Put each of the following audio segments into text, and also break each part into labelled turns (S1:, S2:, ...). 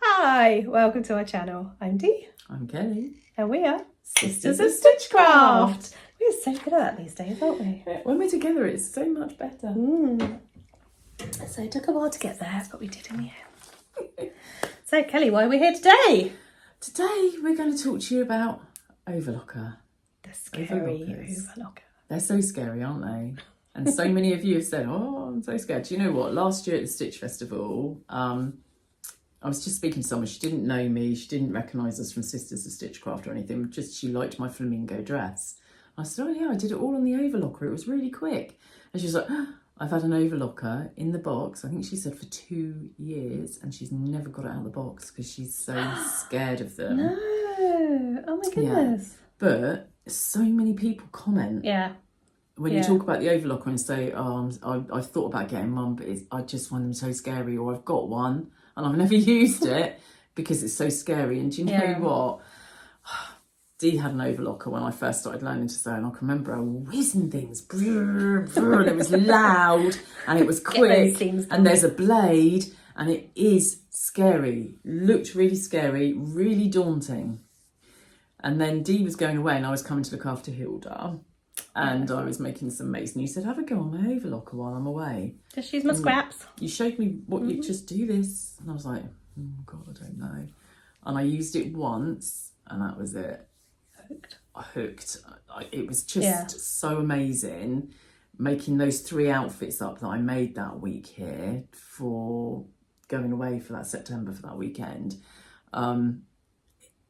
S1: Hi, welcome to our channel. I'm Dee.
S2: I'm Kelly.
S1: And we are Sisters of Stitchcraft. We're so good at that these days, aren't we?
S2: When we're together, it's so much better.
S1: So it took a while to get there, but we did in the end. So Kelly, why are we here today?
S2: Today, we're going to talk to you about Overlocker.
S1: The scary Overlocker.
S2: They're so scary, aren't they? And so many of you have said, oh, I'm so scared. Do you know what? Last year at the Stitch Festival, I was just speaking to someone. She didn't know me. She didn't recognise us from Sisters of Stitchcraft or anything. Just she liked my flamingo dress. I said, oh yeah, I did it all on the Overlocker. It was really quick. And she was like, oh, I've had an Overlocker in the box. I think she said for 2 years, and she's never got it out of the box because she's so scared of them.
S1: No, oh my goodness.
S2: Yeah. But so many people comment.
S1: Yeah.
S2: When you talk about the Overlocker and say, oh, I've thought about getting one, but I just find them so scary, or I've got one and I've never used it because it's so scary. And do you know what? Dee had an Overlocker when I first started learning to sew, and I can remember her whizzing things. Brrr, brrr, and it was loud and it was quick, and there's a blade, and it is scary. Looked really scary, really daunting. And then Dee was going away and I was coming to look after Hilda. And I was making some mace, and you said, have a go on my Overlocker while I'm away.
S1: Just use my scraps.
S2: You showed me what you just do this. And I was like, oh God, I don't know. And I used it once, and that was it. Hooked. It was just so amazing making those 3 outfits up that I made that week here for going away for that September, for that weekend.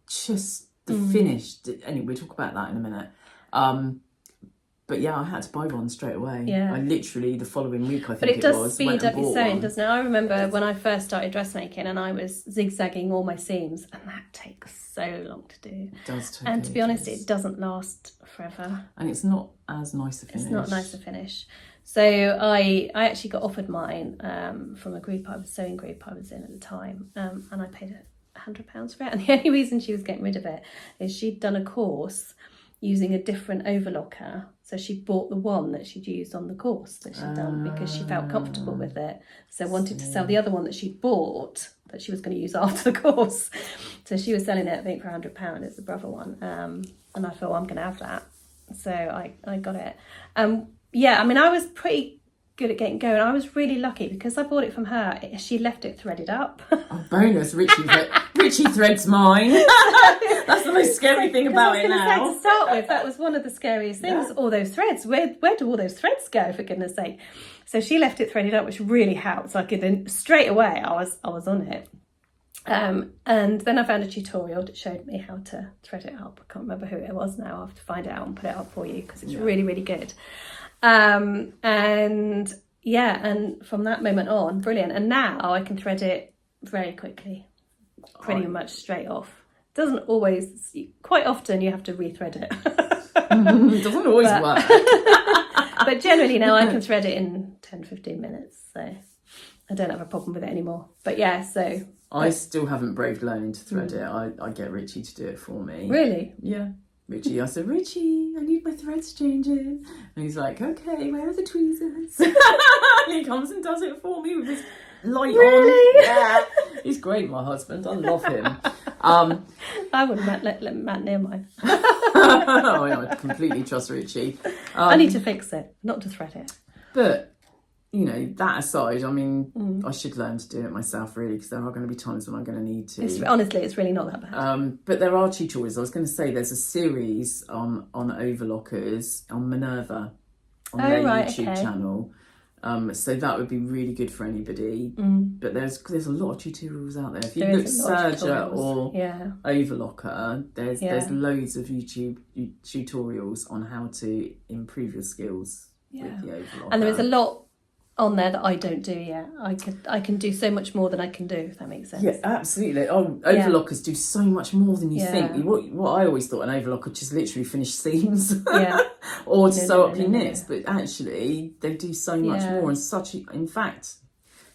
S2: Just the finish. Anyway, we'll talk about that in a minute. But yeah, I had to buy one straight away. Yeah. I literally, the following week, I think it was.
S1: But it does speed up your sewing, doesn't it? I remember when I first started dressmaking and I was zigzagging all my seams, and that takes so long to do.
S2: It does take
S1: And to be honest, it doesn't last forever.
S2: And it's not as nice a finish.
S1: It's not nice to finish. So I actually got offered mine from a sewing group I was in at the time, and I paid £100 for it. And the only reason she was getting rid of it is she'd done a course using a different Overlocker. So she bought the one that she'd used on the course that she'd done because she felt comfortable with it. So wanted to sell the other one that she'd bought that she was going to use after the course. So she was selling it, I think, for £100. It's the brother one. And I thought, well, I'm going to have that. So I got it. Yeah, I mean, I was pretty good at getting going. I was really lucky because I bought it from her. She left it threaded up.
S2: Oh, bonus. Richie threads mine. That's the most scary thing about it now.
S1: To start with, that was one of the scariest things. All those threads. Where do all those threads go, for goodness sake? So she left it threaded up, which really helped. So I could straight away. I was on it. And then I found a tutorial that showed me how to thread it up. I can't remember who it was now. I'll have to find it out and put it up for you because it's really, really good. And from that moment on, brilliant. And now I can thread it very quickly, pretty much straight off. Doesn't always, quite often you have to rethread it.
S2: It doesn't always work.
S1: But generally now I can thread it in 10-15 minutes. So I don't have a problem with it anymore. But yeah, so.
S2: I still haven't braved learning to thread it. I get Richie to do it for me.
S1: Really?
S2: Yeah. Richie, I said, Richie, I need my threads changing. And he's like, okay, where are the tweezers? And he comes and does it for me with his light on. Yeah. He's great, my husband. I love him.
S1: I wouldn't let Matt near mine.
S2: I completely trust Richie.
S1: I need to fix it, not to thread it.
S2: But, you know, that aside, I mean, I should learn to do it myself, really, because there are going to be times when I'm going to need to.
S1: Honestly, it's really not that bad.
S2: But there are tutorials. I was going to say there's a series on Overlockers on Minerva on their YouTube channel. So that would be really good for anybody. But there's a lot of tutorials out there. If you look Serger or Overlocker, there's loads of YouTube tutorials on how to improve your skills with the Overlocker.
S1: And there is a lot on there that I don't do yet. I can do so much more than I can do, if that makes sense.
S2: Yeah, absolutely. Overlockers do so much more than you think. What I always thought an overlocker just literally finish seams or to sew up your knits, but actually they do so much more, and in fact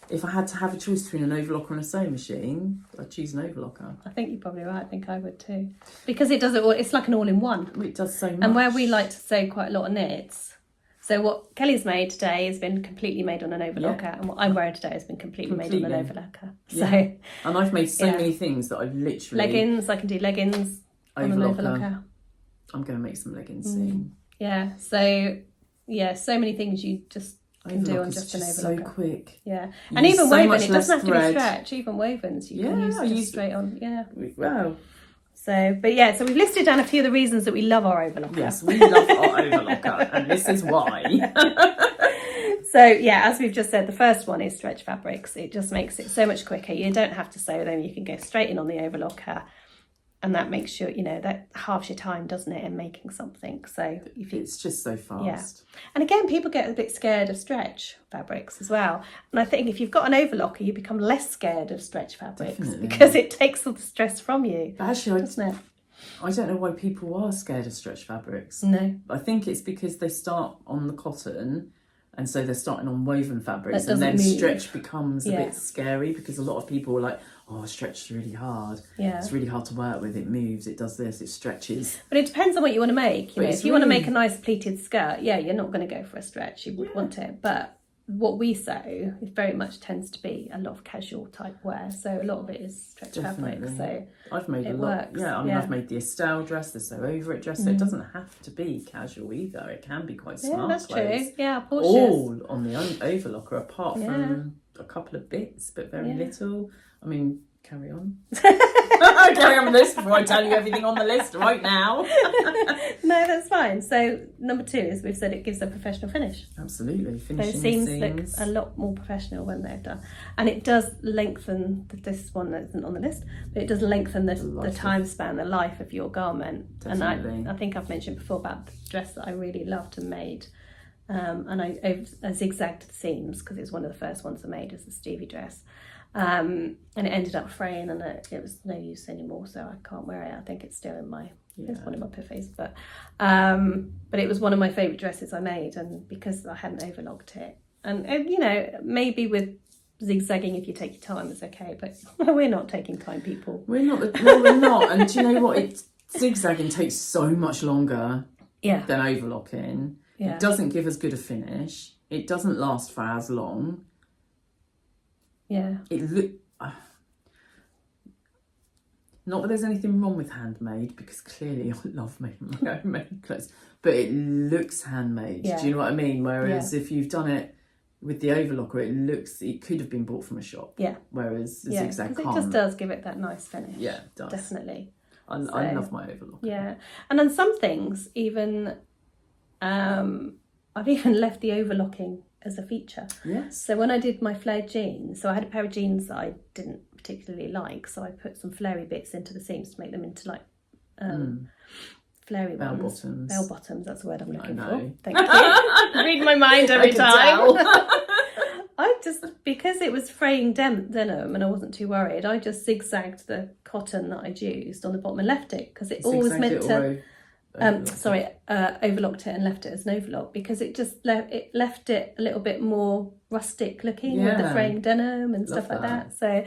S2: if I had to have a choice between an overlocker and a sewing machine, I'd choose an overlocker.
S1: I think you're probably right. I think I would too. Because it does it all, it's like an all-in-one.
S2: It does so much.
S1: And where we like to sew quite a lot of knits, so what Kelly's made today has been completely made on an overlocker, and what I'm wearing today has been completely made on an overlocker. So,
S2: and I've made so many things that I've literally...
S1: Leggings, I can do leggings on an overlocker.
S2: I'm going to make some leggings soon.
S1: Yeah, so many things you just can do on just an overlocker.
S2: So quick.
S1: Yeah, and even woven, it doesn't have to be stretch. Even wovens, you can use just straight on. Yeah.
S2: Wow.
S1: So we've listed down a few of the reasons that we love our overlocker.
S2: Yes, we love our overlocker, and this is why.
S1: So as we've just said, the first one is stretch fabrics. It just makes it so much quicker. You don't have to sew them. You can go straight in on the overlocker, and that makes sure, that halves your time, doesn't it, in making something. So
S2: it's just so fast.
S1: Yeah. And again, people get a bit scared of stretch fabrics as well. And I think if you've got an overlocker, you become less scared of stretch fabrics. Definitely. Because it takes all the stress from you.
S2: But actually,
S1: doesn't it?
S2: I don't know why people are scared of stretch fabrics.
S1: No.
S2: I think it's because they start on the cotton, and so they're starting on woven fabrics, and then stretch becomes a bit scary, because a lot of people are like, oh, stretch is really hard. Yeah. It's really hard to work with. It moves, it does this, it stretches.
S1: But it depends on what you want to make. If you want to make a nice pleated skirt, you're not going to go for a stretch. You would want it. But what we sew, it very much tends to be a lot of casual type wear. So a lot of it is stretch fabric. So
S2: I've made a lot.
S1: Works.
S2: Yeah, I've made the Estelle dress, the sew over it dress. So it doesn't have to be casual either. It can be quite smart.
S1: Yeah, that's
S2: clothes.
S1: true. Yeah,
S2: all on the overlocker, apart from a couple of bits, but very little. I mean, carry on. Carry on with this before I tell you everything on the list right now.
S1: No, that's fine. So number 2 is, we've said, it gives a professional finish.
S2: Absolutely. Finishing
S1: those seams look a lot more professional when they're done. And it does lengthen, this one that isn't on the list, but it does lengthen the time span, the life of your garment. Definitely. And I think I've mentioned before about the dress that I really loved and made. And I zigzagged the seams because it was one of the first ones I made, as the Stevie dress. And it ended up fraying, and it was no use anymore, so I can't wear it. I think it's still in my it's one of my puffies, but it was one of my favourite dresses I made, and because I hadn't overlocked it, and maybe with zigzagging, if you take your time, it's okay, but we're not taking time, people.
S2: We're not. No, we're not. And do you know what? Zigzagging takes so much longer than overlocking. Yeah. It doesn't give as good a finish. It doesn't last for as long.
S1: Yeah.
S2: Not that there's anything wrong with handmade, because clearly I love making my own made clothes, but it looks handmade. Do you know what I mean? Whereas if you've done it with the overlocker, it could have been bought from a shop. Yeah. Whereas the zigzag can't.
S1: It just does give it that nice finish.
S2: Yeah, it does.
S1: Definitely.
S2: I love my overlocker.
S1: Yeah. And on some things, even I've even left the overlocking as a feature. Yes. So when I did my flared jeans, so I had a pair of jeans that I didn't particularly like, so I put some flary bits into the seams to make them into like flary
S2: bell
S1: ones.
S2: Bottoms.
S1: Bell bottoms, that's the word I'm looking for. Thank you. Read my mind every time. Because it was fraying denim and I wasn't too worried, I just zigzagged the cotton that I'd used on the bottom and left it, because it always meant to... overlocked it and left it as an overlock, because it just left it a little bit more rustic looking with the fraying denim and stuff like that. So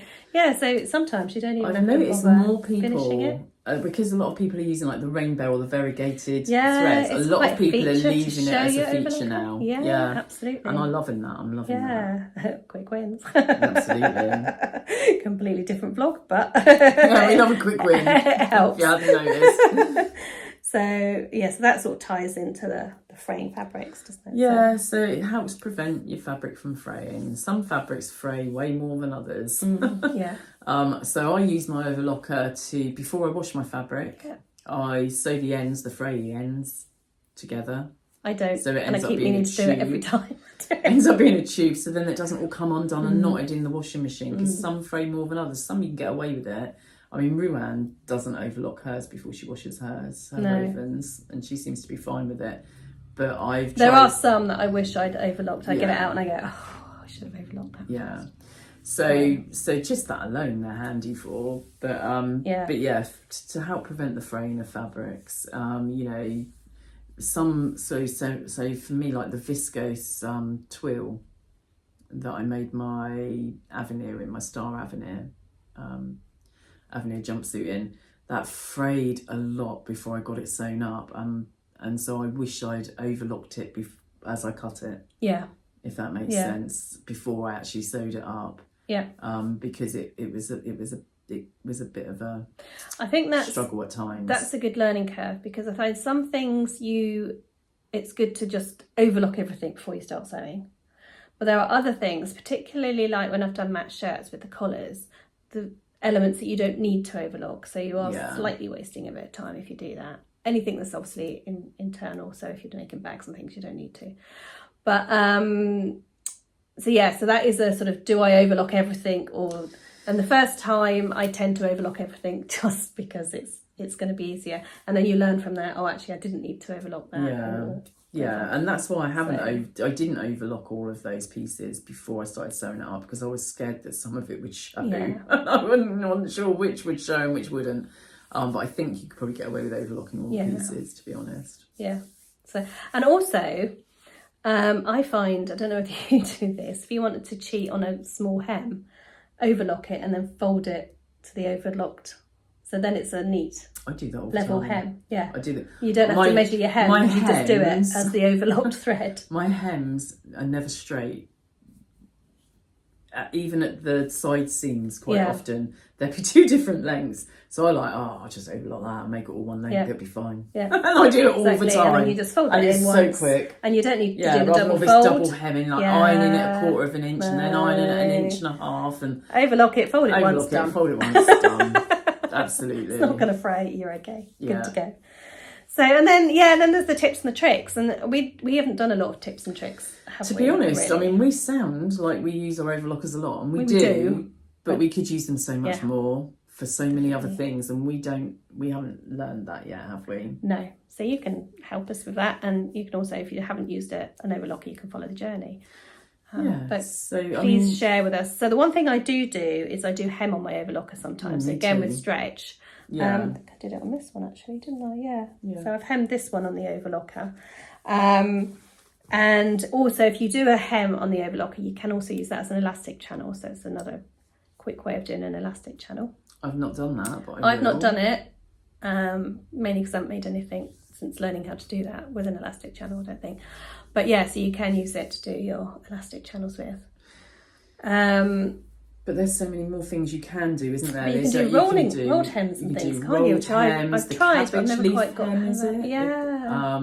S1: so sometimes you don't even have to bother more people finishing it.
S2: Because a lot of people are using like the rainbow or the variegated threads. A lot of people are leaving it as a feature now.
S1: Yeah, absolutely.
S2: And I'm loving that.
S1: Yeah, quick wins.
S2: Absolutely.
S1: Completely different vlog, but
S2: we love a quick win.
S1: It helps.
S2: Yeah, I noticed.
S1: So that sort of ties into the fraying fabrics, doesn't it?
S2: Yeah, so it helps prevent your fabric from fraying. Some fabrics fray way more than others. So I use my overlocker before I wash my fabric, I sew the ends, the fraying ends, together.
S1: I don't,
S2: so it
S1: and I keep meaning to do it every time.
S2: It ends up being a tube, so then it doesn't all come undone and knotted in the washing machine, because some fray more than others. Some you can get away with it. I mean, Ruan doesn't overlock hers before she washes her ravens, and she seems to be fine with it. But there
S1: are some that I wish I'd overlocked. I get it out and I go, oh, I should have overlocked that.
S2: Yeah. So just that alone they're handy for. But to help prevent the fraying of fabrics, some so for me, like the viscose twill that I made my Avenir in, my Star Avenir jumpsuit in, that frayed a lot before I got it sewn up, and so I wish I'd overlocked it as I cut it.
S1: Yeah.
S2: If that makes sense, before I actually sewed it up.
S1: Yeah.
S2: Because it was a bit of a
S1: I think that's
S2: struggle at times.
S1: That's a good learning curve, because I find some things it's good to just overlock everything before you start sewing. But there are other things, particularly like when I've done matched shirts with the collars, the elements that you don't need to overlock. So you are slightly wasting a bit of time if you do that. Anything that's obviously internal. So if you're making bags and things, you don't need to. But so that is a sort of, do I overlock everything? And the first time I tend to overlock everything just because it's going to be easier, and then you learn from that. Oh, actually, I didn't need to overlock that.
S2: And that's why I didn't overlock all of those pieces before I started sewing it up, because I was scared that some of it would show. I wasn't sure which would show and which wouldn't. But I think you could probably get away with overlocking all the pieces, to be honest. Yeah.
S1: So, and also, I find, I don't know if you do this, if you wanted to cheat on a small hem, overlock it and then fold it to the overlocked. So then it's a neat
S2: I do that all
S1: level
S2: time.
S1: Hem. Yeah.
S2: I do that.
S1: You don't have to measure your hem, you just do it as the overlocked thread.
S2: My hems are never straight. Even at the side seams, quite often, there'll be two different lengths. So I'll just overlock that and make it all one length, it'll be fine. Yeah. And I do it all the time.
S1: And then you just fold it in once.
S2: And it's so quick.
S1: And you don't need to do the
S2: double fold. Double hemming, ironing it a quarter of an inch and then ironing it an inch and a half. And
S1: overlock it, fold it once, done.
S2: Fold it once, done. Absolutely.
S1: It's not going to fray, you're okay. Good to go. So, and then there's the tips and the tricks. And we haven't done a lot of tips and tricks, have we?
S2: To be honest,
S1: really?
S2: I mean, we sound like we use our overlockers a lot, and we do, but we could use them so much more for so many other things, and we haven't learned that yet, have we?
S1: No. So you can help us with that, and you can also, if you haven't used an overlocker, you can follow the journey. But please share with us. So the one thing I do is I do hem on my overlocker sometimes. So again, with stretch. Yeah. I think I did it on this one actually, didn't I? Yeah. So I've hemmed this one on the overlocker. And also, if you do a hem on the overlocker, you can also use that as an elastic channel. So it's another quick way of doing an elastic channel.
S2: I've not done that, but
S1: I've not done it, mainly because I haven't made anything since learning how to do that with an elastic channel, I don't think. But so you can use it to do your elastic channels with.
S2: But there's so many more things you can do, isn't there?
S1: You can do rolled hems and things, can't you? I've tried, but I've never quite got it. Yeah.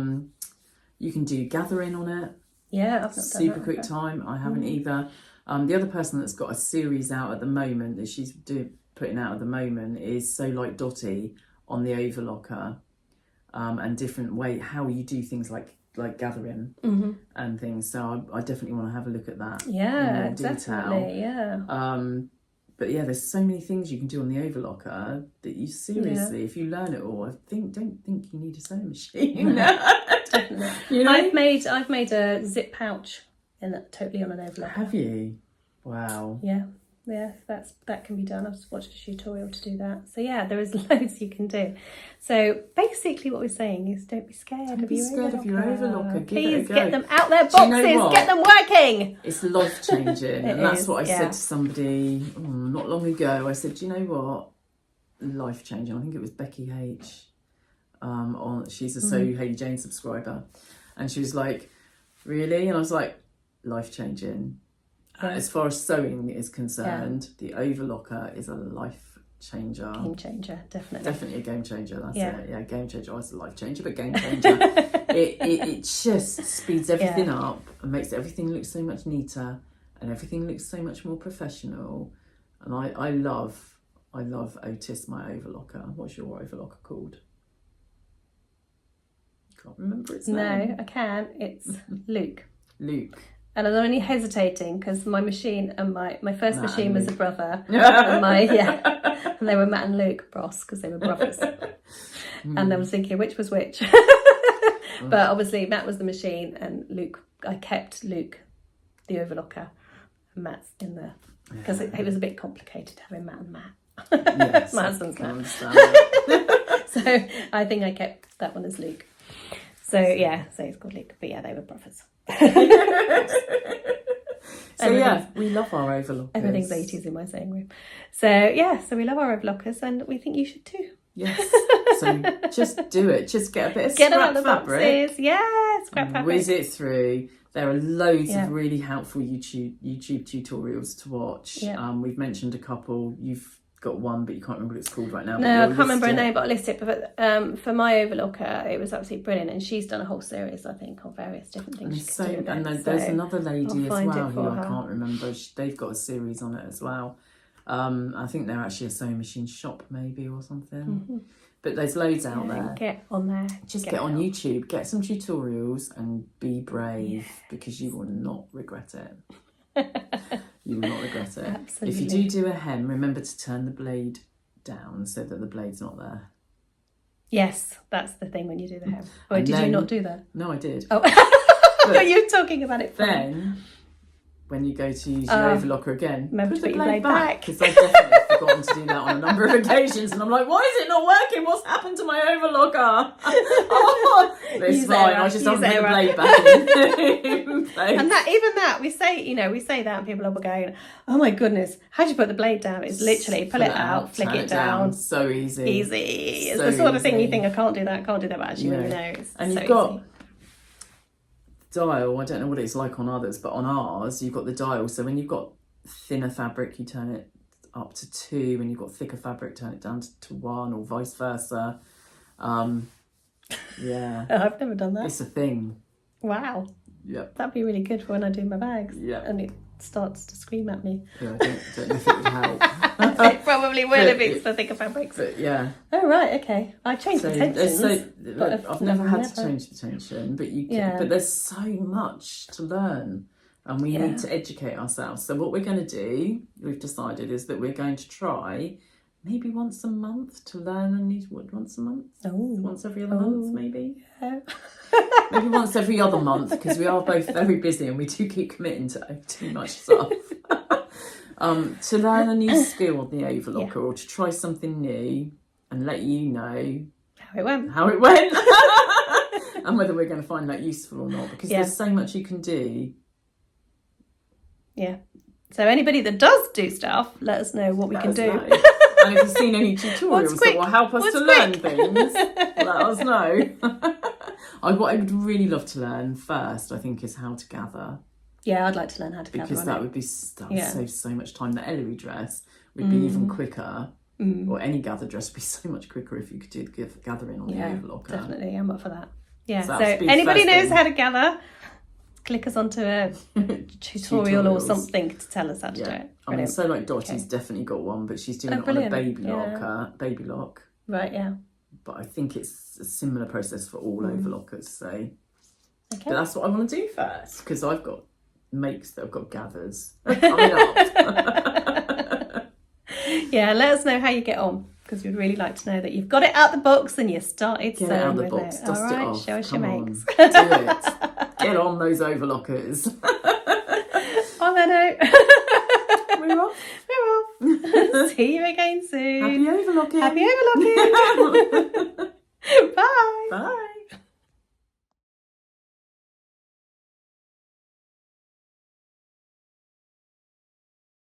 S2: You can do gathering on it.
S1: Yeah, I've not done
S2: super quick time. I haven't either. The other person that's got a series out at the moment that she's putting out at the moment is So Like Dotty on the overlocker, and different how you do things like gathering and things. So I definitely want to have a look at that.
S1: Yeah,
S2: in more detail.
S1: definitely. Yeah.
S2: But there's so many things you can do on the overlocker that you seriously, if you learn it all, don't think you need a sewing machine.
S1: Definitely. You know? I've made a zip pouch totally on an overlocker.
S2: Have you? Wow.
S1: Yeah, that can be done. I've just watched a tutorial to do that. So there is loads you can do. So basically what we're saying is don't be scared of your overlocker.
S2: Please
S1: get them out their boxes, get them working.
S2: It's life changing. And that's what I said to somebody not long ago. I said, do you know what? Life changing. I think it was Becky H. She's a So Hey Jane subscriber. And she was like, really? And I was like, life changing. As far as sewing is concerned, the overlocker is a life changer.
S1: Game changer, definitely.
S2: Definitely a game changer, that's it. Yeah, game changer. It's a life changer, but game changer. it just speeds everything up and makes everything look so much neater and everything looks so much more professional. And I love Otis, my overlocker. What's your overlocker called? You can't remember its name.
S1: No, I can. It's Luke.
S2: Luke.
S1: And I'm only hesitating because my machine and my first machine was a brother. And they were Matt and Luke Bross because they were brothers. And I was thinking which was which. But obviously Matt was the machine and Luke, I kept Luke the overlocker and Matt's in there. Because it was a bit complicated having Matt and Matt.
S2: Yes,
S1: my husband's Matt. So I think I kept that one as Luke. So so he's called Luke. But they were brothers.
S2: So yeah, we love our overlockers.
S1: Everything's 80s in my sewing room. So we love our overlockers, and we think you should too.
S2: Yes. So just do it. Just get a bit of
S1: Get
S2: scrap
S1: out the
S2: fabric.
S1: boxes. Yeah, scrap fabric.
S2: Whiz it through. There are loads of really helpful YouTube tutorials to watch.
S1: Yeah.
S2: We've mentioned a couple. You've got one, but you can't remember what it's called right now.
S1: No, I can't remember her name, but I'll list it. But for my overlocker, it was absolutely brilliant, and she's done a whole series, I think, of various different things.
S2: There's another lady as well who I
S1: her.
S2: can't remember. They've got a series on it as well. I think they're actually a sewing machine shop, maybe, or something.
S1: Mm-hmm.
S2: But there's loads out there.
S1: Get on there.
S2: Just get on YouTube, get some tutorials, and be brave because you will not regret it. You will not regret it.
S1: Absolutely.
S2: If you do a hem, remember to turn the blade down so that the blade's not there.
S1: Yes, that's the thing when you do the hem. Or did you not do that?
S2: No, I did.
S1: Oh, but you're talking about it.
S2: Then, when you go to use your overlocker again,
S1: remember
S2: put
S1: to
S2: the
S1: put your
S2: blade
S1: blade
S2: back.
S1: back.
S2: Because I've definitely forgotten to do that on a number of occasions, and I'm like, why is it not working? What's happened to my overlocker? But it's fine. I just haven't put the blade back in place.
S1: And we say that, and people are going, "Oh my goodness, how do you put the blade down?" It's literally pull it out, flick it down.
S2: So easy.
S1: It's the sort of thing you think, I can't do that, but actually when you know, it's
S2: and
S1: so
S2: you've got
S1: easy.
S2: Dial. I don't know what it's like on others, but on ours you've got the dial. So when you've got thinner fabric, you turn it up to 2. When you've got thicker fabric, turn it down to 1, or vice versa. Yeah.
S1: I've never done that.
S2: It's a thing.
S1: Wow.
S2: Yep.
S1: That'd be really good for when I do my bags.
S2: Yeah.
S1: And it starts to scream at me.
S2: Yeah, I don't know if it would help.
S1: It probably will if it's the thicker fabrics.
S2: But yeah.
S1: Oh right, okay. I changed the tensions.
S2: I've never had to change the tension, but you can, but there's so much to learn, and we need to educate ourselves. So what we're going to do, we've decided, is that we're going to try maybe once a month to learn once a month? Once every other month, maybe?
S1: Yeah.
S2: Maybe once every other month, because we are both very busy and we do keep committing to too much stuff. To learn a new skill on the overlocker, or to try something new and let you know
S1: how it went.
S2: And whether we're going to find that useful or not, because there's so much you can do.
S1: Yeah. So anybody that does do stuff, let us know what we can do.
S2: And if you've seen any tutorials that will help us to learn things, let us know. What I would really love to learn first, I think, is how to gather.
S1: Yeah, I'd like to learn how to gather.
S2: Because that would save so much time. The Ellery dress would be even quicker. Or any gather dress would be so much quicker if you could do the gathering on the overlocker.
S1: Definitely, I'm up for that. Yeah, so
S2: that's
S1: anybody knows how to gather, click us onto a tutorial or something to tell us how to do it.
S2: I mean, so like Dottie's definitely got one, but she's doing it on a baby lock.
S1: Right, yeah.
S2: But I think it's a similar process for all overlockers. So, but that's what I want to do first, because I've got makes that have got gathers coming up.
S1: Yeah, let us know how you get on, because we'd really like to know that you've got it out the box and you started
S2: Get it out the
S1: with
S2: box,
S1: it.
S2: dust
S1: All right,
S2: it off.
S1: show us
S2: Come
S1: your
S2: on,
S1: makes.
S2: do it. Get on those overlockers.
S1: On that note,
S2: We're off.
S1: See you again soon.
S2: Happy overlocking.
S1: Happy overlocking.